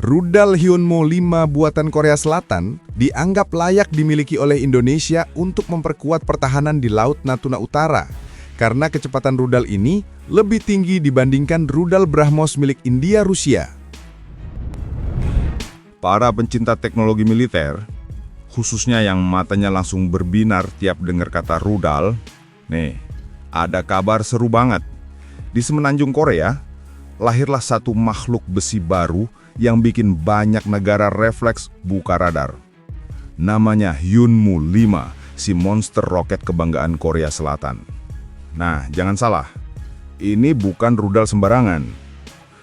Rudal Hyunmoo 5 buatan Korea Selatan dianggap layak dimiliki oleh Indonesia untuk memperkuat pertahanan di Laut Natuna Utara karena kecepatan rudal ini lebih tinggi dibandingkan rudal BrahMos milik India Rusia. Para pencinta teknologi militer, khususnya yang matanya langsung berbinar tiap dengar kata rudal, nih, ada kabar seru banget. Di semenanjung Korea, lahirlah satu makhluk besi baru yang bikin banyak negara refleks buka radar. Namanya Hyunmoo 5, si monster roket kebanggaan Korea Selatan. Nah, jangan salah, ini bukan rudal sembarangan.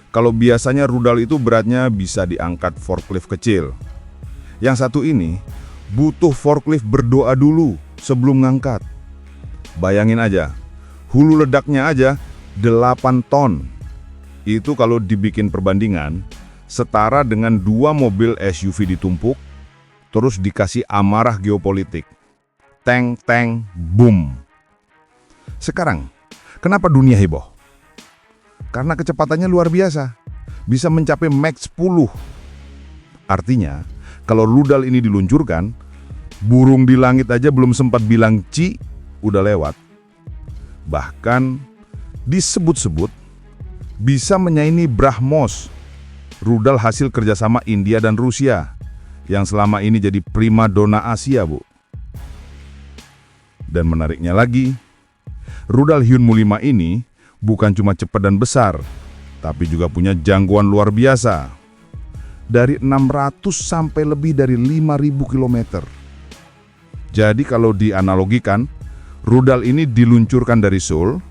Kalau biasanya rudal itu beratnya bisa diangkat forklift kecil. Yang satu ini butuh forklift berdoa dulu sebelum ngangkat. Bayangin aja, hulu ledaknya aja 8 ton. Itu kalau dibikin perbandingan, setara dengan 2 mobil SUV ditumpuk, terus dikasih amarah geopolitik. Teng, teng, boom. Sekarang, kenapa dunia heboh? Karena kecepatannya luar biasa, bisa mencapai Mach 10. Artinya, kalau rudal ini diluncurkan, burung di langit aja belum sempat bilang ci, udah lewat. Bahkan, disebut-sebut, bisa menyaingi BrahMos, rudal hasil kerjasama India dan Rusia, yang selama ini jadi primadona Asia, Bu. Dan menariknya lagi, rudal Hyunmoo 5 ini bukan cuma cepat dan besar, tapi juga punya jangkauan luar biasa. Dari 600 sampai lebih dari 5.000 km. Jadi kalau dianalogikan, rudal ini diluncurkan dari Seoul,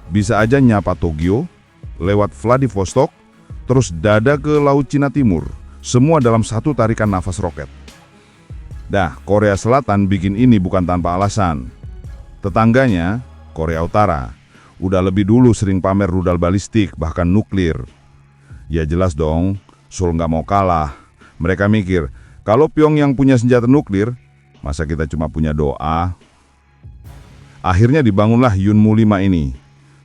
bisa aja nyapa Tokyo, lewat Vladivostok, terus dada ke Laut Cina Timur, semua dalam satu tarikan nafas roket. Dah, Korea Selatan bikin ini bukan tanpa alasan. Tetangganya, Korea Utara, udah lebih dulu sering pamer rudal balistik, bahkan nuklir. Ya jelas dong, Seoul nggak mau kalah. Mereka mikir, kalau Pyongyang punya senjata nuklir, masa kita cuma punya doa? Akhirnya dibangunlah Hyunmoo 5 ini.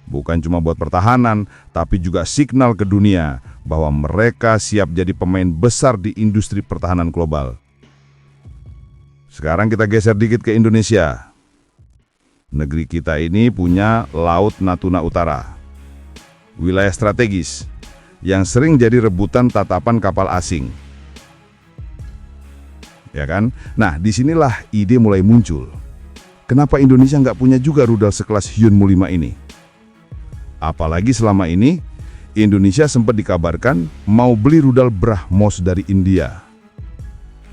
Bukan cuma buat pertahanan, tapi juga signal ke dunia bahwa mereka siap jadi pemain besar di industri pertahanan global. Sekarang kita geser dikit ke Indonesia. Negeri kita ini punya Laut Natuna Utara, wilayah strategis yang sering jadi rebutan tatapan kapal asing. Ya kan? Nah, disinilah ide mulai muncul. Kenapa Indonesia nggak punya juga rudal sekelas Hyunmoo 5 ini? Apalagi selama ini, Indonesia sempat dikabarkan mau beli rudal BrahMos dari India.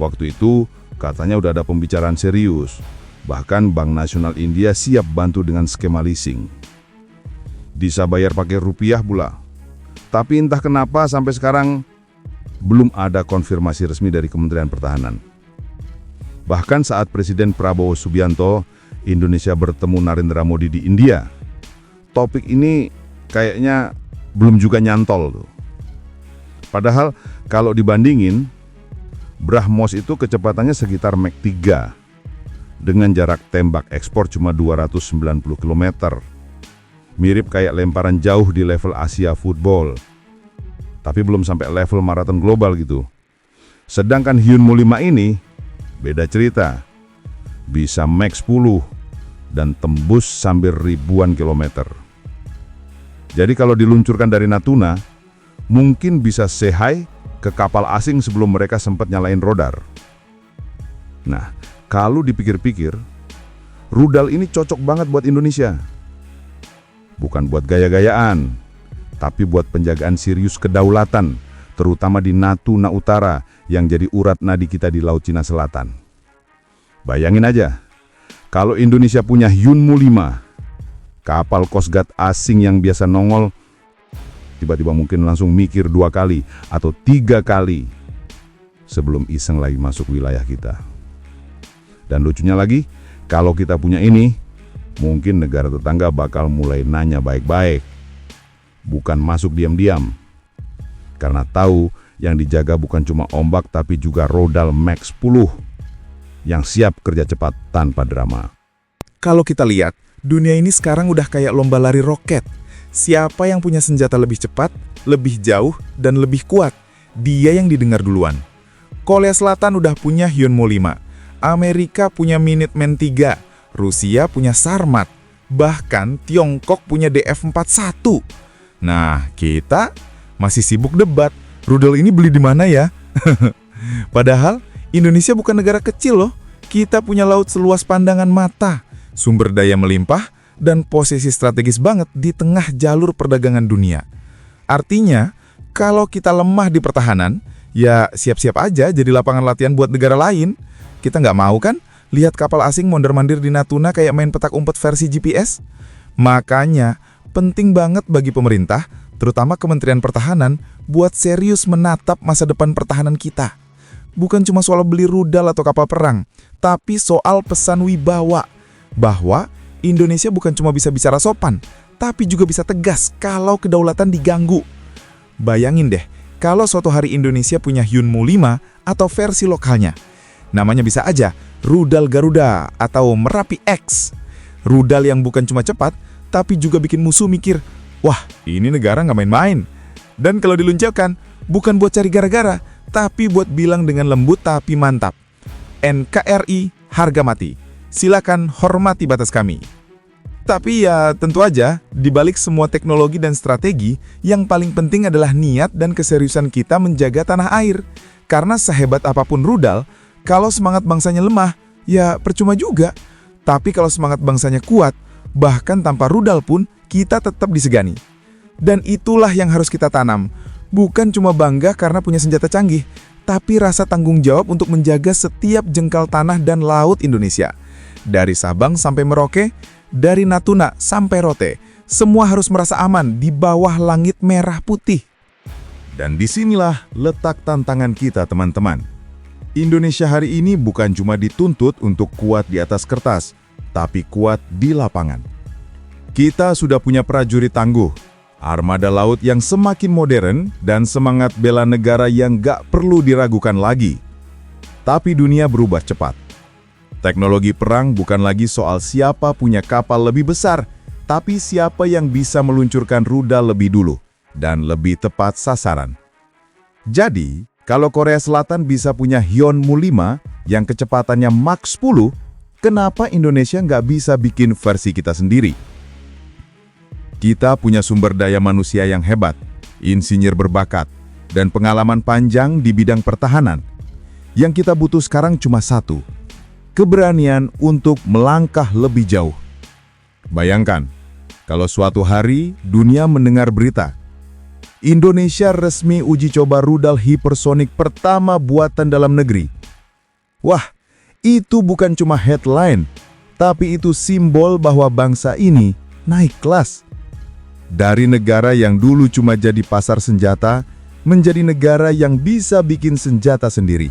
Waktu itu, katanya udah ada pembicaraan serius. Bahkan Bank Nasional India siap bantu dengan skema leasing. Bisa bayar pakai rupiah pula. Tapi entah kenapa sampai sekarang belum ada konfirmasi resmi dari Kementerian Pertahanan. Bahkan saat Presiden Prabowo Subianto, Indonesia bertemu Narendra Modi di India, topik ini kayaknya belum juga nyantol tuh. Padahal kalau dibandingin, BrahMos itu kecepatannya sekitar Mach 3 dengan jarak tembak ekspor cuma 290 km. Mirip kayak lemparan jauh di level Asia Football. Tapi belum sampai level maraton global gitu. Sedangkan Hyunmoo 5 ini beda cerita. Bisa Mach 10 dan tembus sambil ribuan kilometer. Jadi kalau diluncurkan dari Natuna, mungkin bisa say hi ke kapal asing sebelum mereka sempat nyalain radar. Nah, kalau dipikir-pikir, rudal ini cocok banget buat Indonesia. Bukan buat gaya-gayaan, tapi buat penjagaan serius kedaulatan, terutama di Natuna Utara yang jadi urat nadi kita di Laut Cina Selatan. Bayangin aja, kalau Indonesia punya Hyunmoo 5, kapal Coast Guard asing yang biasa nongol, tiba-tiba mungkin langsung mikir 2 kali atau 3 kali sebelum iseng lagi masuk wilayah kita. Dan lucunya lagi, kalau kita punya ini, mungkin negara tetangga bakal mulai nanya baik-baik, bukan masuk diam-diam. Karena tahu yang dijaga bukan cuma ombak tapi juga rudal Mach 10 yang siap kerja cepat tanpa drama. Kalau kita lihat, dunia ini sekarang udah kayak lomba lari roket. Siapa yang punya senjata lebih cepat, lebih jauh, dan lebih kuat. dia yang didengar duluan. Korea Selatan udah punya Hyunmoo 5, Amerika punya Minuteman 3, Rusia punya Sarmat, bahkan Tiongkok punya DF-41. Nah, kita masih sibuk debat, rudal ini beli di mana ya? Padahal, Indonesia bukan negara kecil loh. Kita punya laut seluas pandangan mata, sumber daya melimpah, dan posisi strategis banget di tengah jalur perdagangan dunia. Artinya, kalau kita lemah di pertahanan, ya siap-siap aja jadi lapangan latihan buat negara lain. Kita nggak mau kan lihat kapal asing mondar-mandir di Natuna kayak main petak umpet versi GPS? Makanya, penting banget bagi pemerintah, terutama Kementerian Pertahanan, buat serius menatap masa depan pertahanan kita. Bukan cuma soal beli rudal atau kapal perang, tapi soal pesan wibawa, bahwa Indonesia bukan cuma bisa bicara sopan, tapi juga bisa tegas kalau kedaulatan diganggu. Bayangin deh, kalau suatu hari Indonesia punya Hyunmoo 5 atau versi lokalnya. Namanya bisa aja rudal Garuda atau Merapi X. Rudal yang bukan cuma cepat, tapi juga bikin musuh mikir, wah ini negara nggak main-main. Dan kalau diluncurkan, bukan buat cari gara-gara, tapi buat bilang dengan lembut tapi mantap. NKRI harga mati. Silakan hormati batas kami. Tapi ya tentu aja, dibalik semua teknologi dan strategi, yang paling penting adalah niat dan keseriusan kita menjaga tanah air. Karena sehebat apapun rudal, kalau semangat bangsanya lemah, ya percuma juga. Tapi kalau semangat bangsanya kuat, bahkan tanpa rudal pun, kita tetap disegani. Dan itulah yang harus kita tanam. Bukan cuma bangga karena punya senjata canggih, tapi rasa tanggung jawab untuk menjaga setiap jengkal tanah dan laut Indonesia. Dari Sabang sampai Merauke, dari Natuna sampai Rote, semua harus merasa aman di bawah langit merah putih. Dan disinilah letak tantangan kita, teman-teman. Indonesia hari ini bukan cuma dituntut untuk kuat di atas kertas, tapi kuat di lapangan. Kita sudah punya prajurit tangguh, armada laut yang semakin modern, dan semangat bela negara yang gak perlu diragukan lagi. Tapi dunia berubah cepat. Teknologi perang bukan lagi soal siapa punya kapal lebih besar, tapi siapa yang bisa meluncurkan rudal lebih dulu dan lebih tepat sasaran. Jadi, kalau Korea Selatan bisa punya Hyunmoo 5 yang kecepatannya Mach 10, kenapa Indonesia nggak bisa bikin versi kita sendiri? Kita punya sumber daya manusia yang hebat, insinyur berbakat, dan pengalaman panjang di bidang pertahanan. Yang kita butuh sekarang cuma satu, keberanian untuk melangkah lebih jauh. Bayangkan, kalau suatu hari dunia mendengar berita, Indonesia resmi uji coba rudal hipersonik pertama buatan dalam negeri. Wah, itu bukan cuma headline, tapi itu simbol bahwa bangsa ini naik kelas. Dari negara yang dulu cuma jadi pasar senjata, menjadi negara yang bisa bikin senjata sendiri.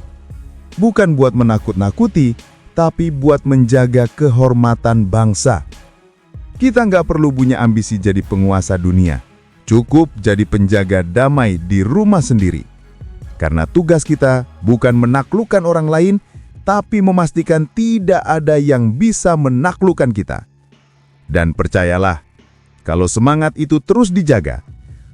Bukan buat menakut-nakuti, tapi buat menjaga kehormatan bangsa. Kita nggak perlu punya ambisi jadi penguasa dunia. Cukup jadi penjaga damai di rumah sendiri. Karena tugas kita bukan menaklukkan orang lain, tapi memastikan tidak ada yang bisa menaklukkan kita. Dan percayalah, kalau semangat itu terus dijaga,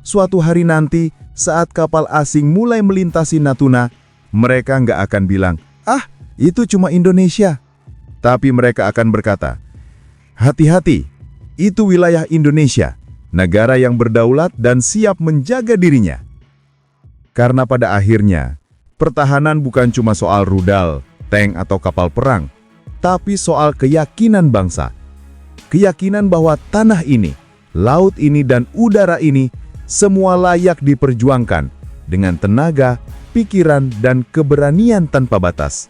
suatu hari nanti saat kapal asing mulai melintasi Natuna, mereka nggak akan bilang, "Ah, itu cuma Indonesia." Tapi mereka akan berkata, "Hati-hati, itu wilayah Indonesia, negara yang berdaulat dan siap menjaga dirinya." Karena pada akhirnya, pertahanan bukan cuma soal rudal, tank atau kapal perang, tapi soal keyakinan bangsa. Keyakinan bahwa tanah ini, laut ini, dan udara ini semua layak diperjuangkan dengan tenaga, pikiran, dan keberanian tanpa batas.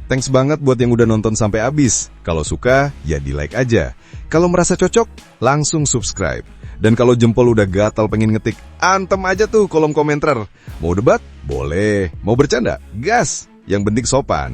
Thanks banget buat yang udah nonton sampai habis. Kalau suka, ya di-like aja. Kalau merasa cocok, langsung subscribe. Dan kalau jempol udah gatal pengen ngetik, antem aja tuh kolom komentar. Mau debat? Boleh. Mau bercanda? Gas. Yang penting sopan.